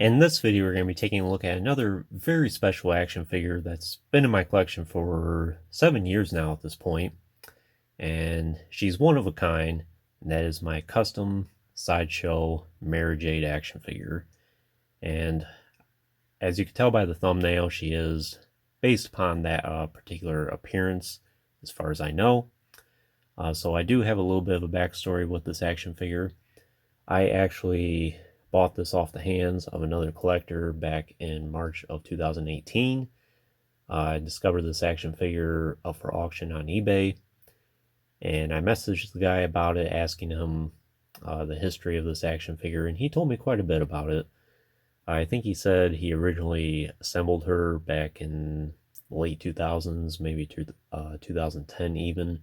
In this video, we're going to be taking a look at another very special action figure that's been in my collection for 7 years now at this point. And she's one of a kind, and that is my custom Sideshow Jade action figure. And as you can tell by the thumbnail, she is based upon that particular appearance, as far as I know. So I do have a little bit of a backstory with this action figure. I actually bought this off the hands of another collector back in March of 2018. I discovered this action figure up for auction on eBay, and I messaged the guy about it, asking him the history of this action figure, and he told me quite a bit about it. I think he said he originally assembled her back in late 2000s, maybe 2010 even.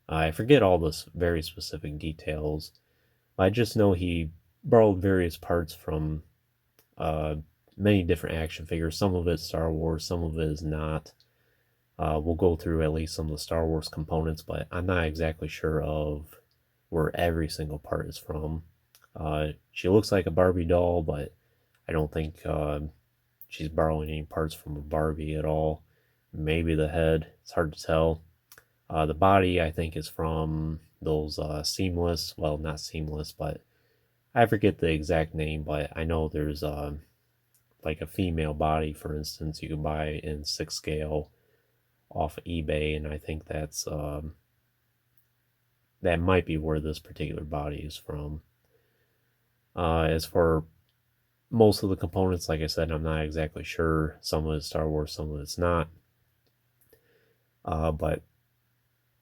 I forget all the very specific details. I just know he borrowed various parts from many different action figures. Some of it's Star Wars, some of it is not. We'll go through at least some of the Star Wars components, but I'm not exactly sure of where every single part is from. She looks like a Barbie doll, but I don't think she's borrowing any parts from a Barbie at all. Maybe the head, it's hard to tell. The body, I think, is from those seamless, well, not seamless, but I forget the exact name, but I know there's like a female body, for instance, you can buy in 6 scale off of eBay, and I think that's that might be where this particular body is from. As for most of the components, like I said, I'm not exactly sure. Some of it's Star Wars, some of it's not. But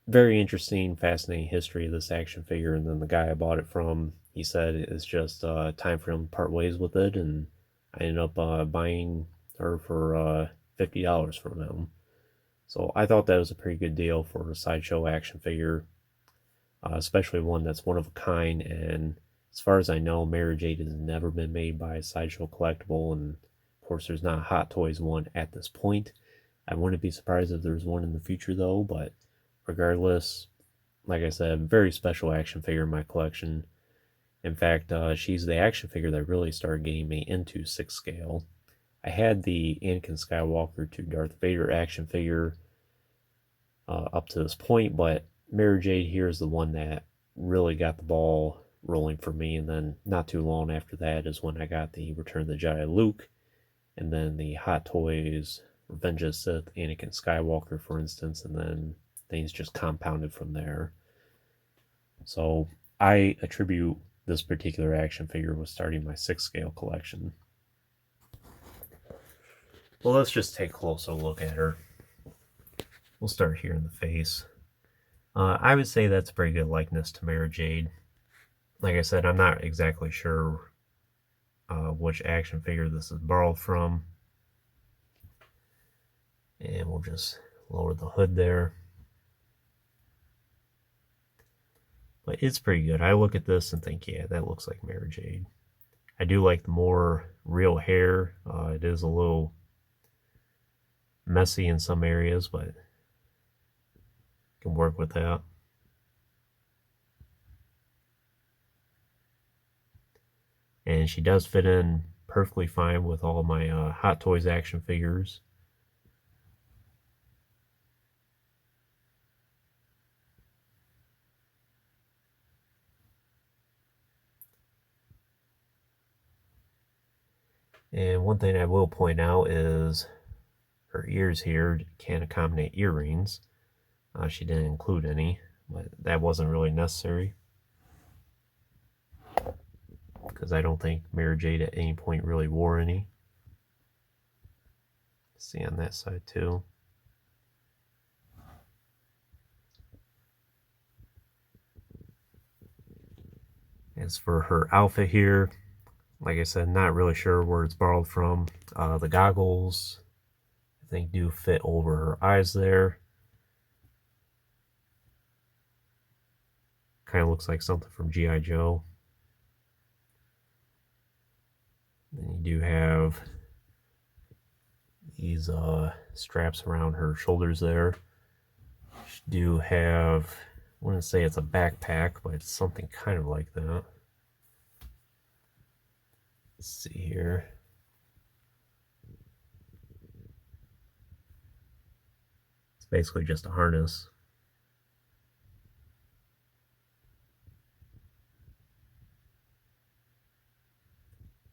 very interesting, fascinating history of this action figure. And then the guy I bought it from, he said it's just time for him to part ways with it, and I ended up buying her for $50 from him. So I thought that was a pretty good deal for a Sideshow action figure, especially one that's one of a kind. And as far as I know, Jade has never been made by Sideshow Collectible, and of course there's not a Hot Toys one at this point. I wouldn't be surprised if there's one in the future though, but regardless, like I said, very special action figure in my collection. In fact, she's the action figure that really started getting me into 6 scale. I had the Anakin Skywalker to Darth Vader action figure up to this point, but Jade here is the one that really got the ball rolling for me, and then not too long after that is when I got the Return of the Jedi Luke, and then the Hot Toys Revenge of the Sith Anakin Skywalker, for instance, and then things just compounded from there. So I attribute this particular action figure with starting my 6 scale collection. Well, let's just take a closer look at her. We'll start here in the face. I would say that's a pretty good likeness to Jade. Like I said, I'm not exactly sure which action figure this is borrowed from. And we'll just lower the hood there. But it's pretty good. I look at this and think, yeah, that looks like Jade. I do like the more real hair. It is a little messy in some areas, but can work with that. And she does fit in perfectly fine with all my Hot Toys action figures. And one thing I will point out is her ears here can accommodate earrings. She didn't include any, but that wasn't really necessary, because I don't think Jade at any point really wore any. See on that side too. As for her outfit here, like I said, not really sure where it's borrowed from. The goggles, I think, do fit over her eyes there. Kind of looks like something from G.I. Joe. Then you do have these straps around her shoulders there. You do have, I wouldn't say it's a backpack, but it's something kind of like that. Let's see here. basically just a harness.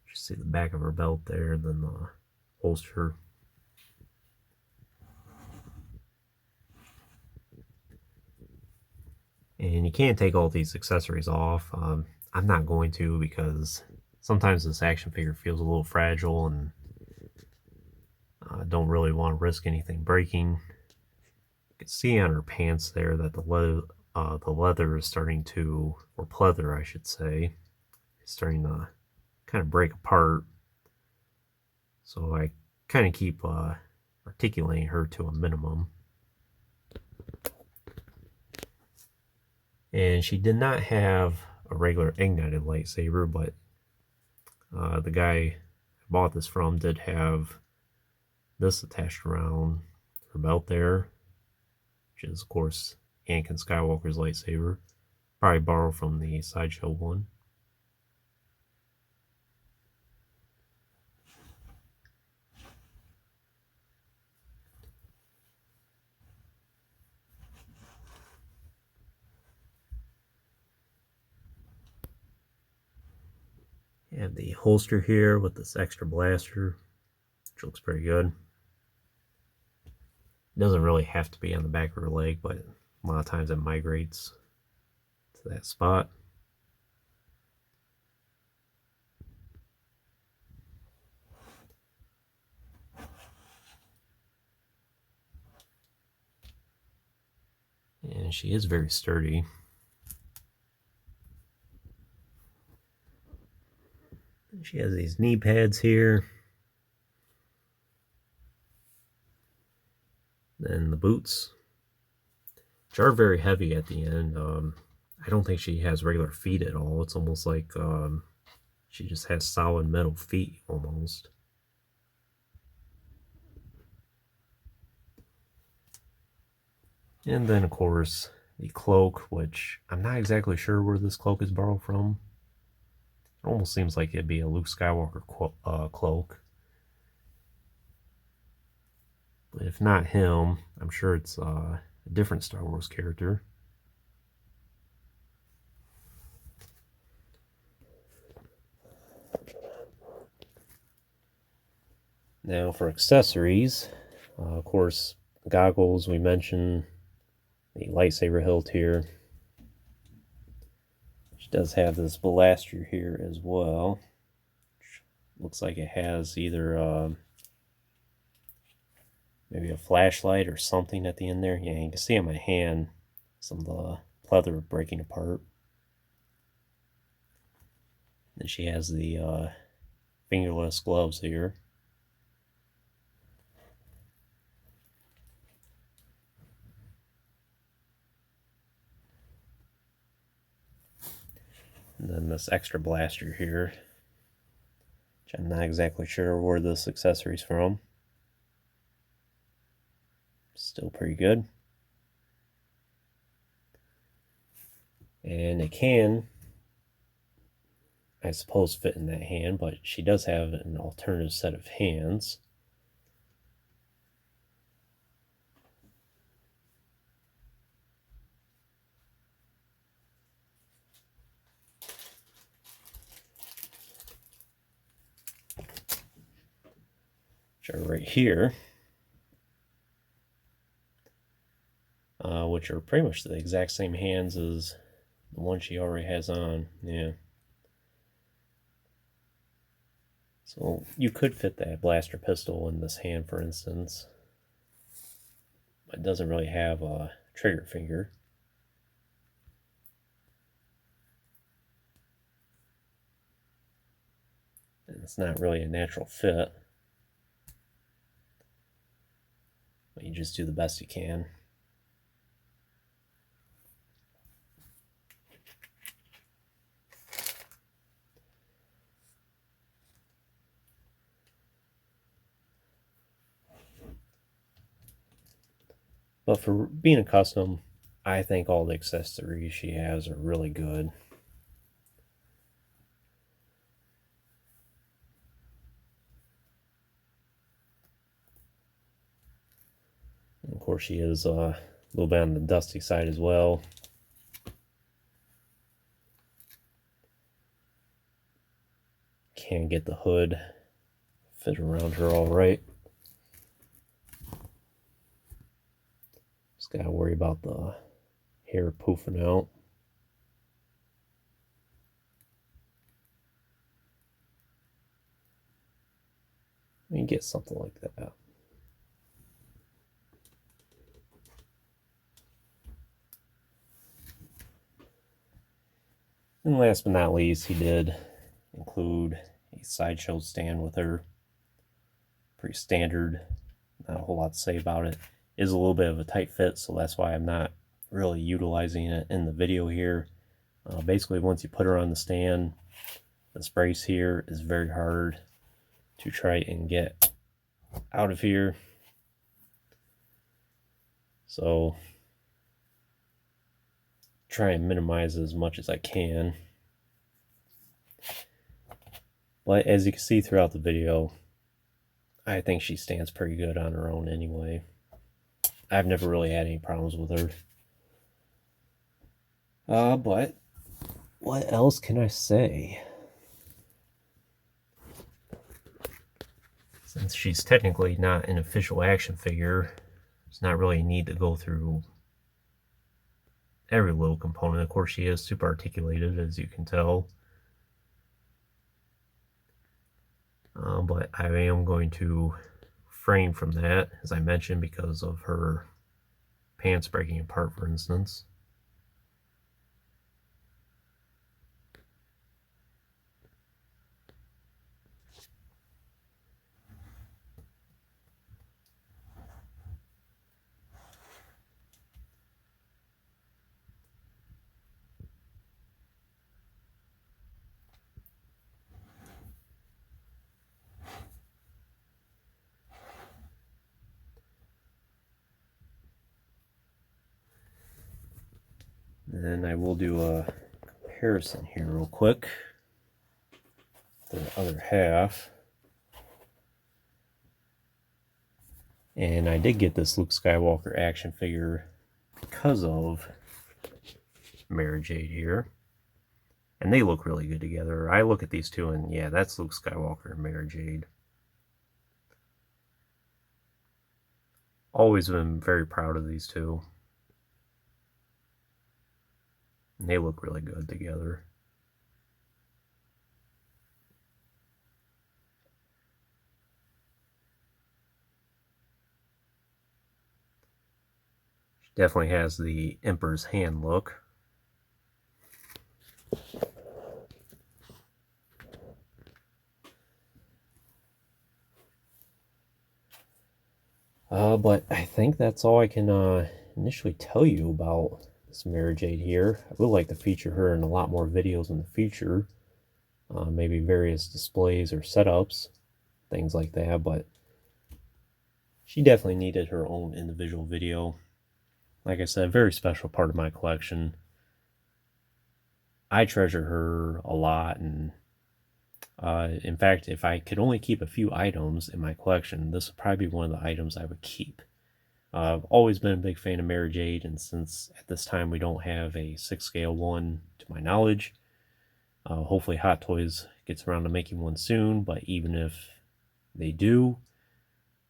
You see the back of her belt there, and then the holster. And you can't take all these accessories off. I'm not going to, because sometimes this action figure feels a little fragile, and I don't really want to risk anything breaking. You can see on her pants there that the leather is starting to, or pleather I should say, is starting to kind of break apart. So I kind of keep articulating her to a minimum. And she did not have a regular ignited lightsaber, but the guy I bought this from did have this attached around her belt there, which is, of course, Anakin Skywalker's lightsaber. Probably borrowed from the Sideshow one. You have the holster here with this extra blaster, which looks pretty good. It doesn't really have to be on the back of her leg, but a lot of times it migrates to that spot. And she is very sturdy. She has these knee pads here. Then the boots, which are very heavy at the end. I don't think she has regular feet at all. It's almost like she just has solid metal feet almost. And then, of course, the cloak, which I'm not exactly sure where this cloak is borrowed from. It almost seems like it'd be a Luke Skywalker cloak. But if not him, I'm sure it's a different Star Wars character. Now for accessories, of course, goggles we mentioned, the lightsaber hilt here. She does have this blaster here as well. Looks like it has either maybe a flashlight or something at the end there. Yeah, you can see on my hand some of the pleather breaking apart. Then she has the fingerless gloves here. And then this extra blaster here, which I'm not exactly sure where this accessory's from. Still pretty good. And it can, I suppose, fit in that hand, but she does have an alternative set of hands. Which are right here. Which are pretty much the exact same hands as the one she already has on. Yeah. So you could fit that blaster pistol in this hand, for instance. But it doesn't really have a trigger finger. And it's not really a natural fit. But you just do the best you can. But for being a custom, I think all the accessories she has are really good. Of course, she is a little bit on the dusty side as well. Can't get the hood fit around her all right. Just gotta worry about the hair poofing out. You get something like that. And last but not least, he did include a Sideshow stand with her. Pretty standard, not a whole lot to say about it. It is a little bit of a tight fit, so that's why I'm not really utilizing it in the video here. Basically, once you put her on the stand, this brace here is very hard to try and get out of here. So try and minimize as much as I can. But as you can see throughout the video, I think she stands pretty good on her own anyway. I've never really had any problems with her. But what else can I say? Since she's technically not an official action figure, there's not really a need to go through every little component. Of course, she is super articulated, as you can tell. But I am going to refrain from that, as I mentioned, because of her pants breaking apart, for instance. And I will do a comparison here real quick. The other half. And I did get this Luke Skywalker action figure because of Mary Jade here. And they look really good together. I look at these two and yeah, that's Luke Skywalker and Mary Jade. Always been very proud of these two. And they look really good together. She definitely has the Emperor's hand look. But I think that's all I can initially tell you about this Mary Jade here. I would like to feature her in a lot more videos in the future. Maybe various displays or setups, things like that, but she definitely needed her own individual video. Like I said, a very special part of my collection. I treasure her a lot, and in fact, if I could only keep a few items in my collection, this would probably be one of the items I would keep. I've always been a big fan of Mary Jade, and since at this time we don't have a 6 scale one to my knowledge, hopefully Hot Toys gets around to making one soon, but even if they do,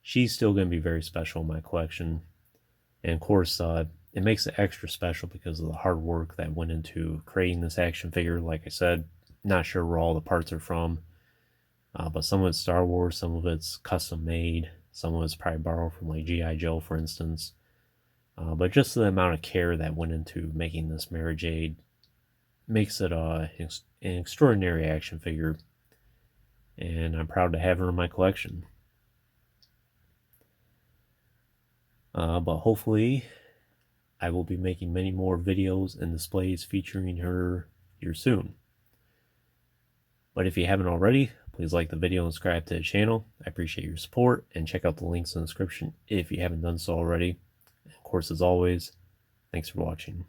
she's still going to be very special in my collection. And of course, it makes it extra special because of the hard work that went into creating this action figure. Like I said, not sure where all the parts are from, but some of it's Star Wars, some of it's custom made, some of it's probably borrowed from like G.I. Joe, for instance. But just the amount of care that went into making this Mary Jade makes it an extraordinary action figure, and I'm proud to have her in my collection. But hopefully I will be making many more videos and displays featuring her here soon. But if you haven't already, please like the video and subscribe to the channel. I appreciate your support, and check out the links in the description if you haven't done so already. Of course, as always, thanks for watching.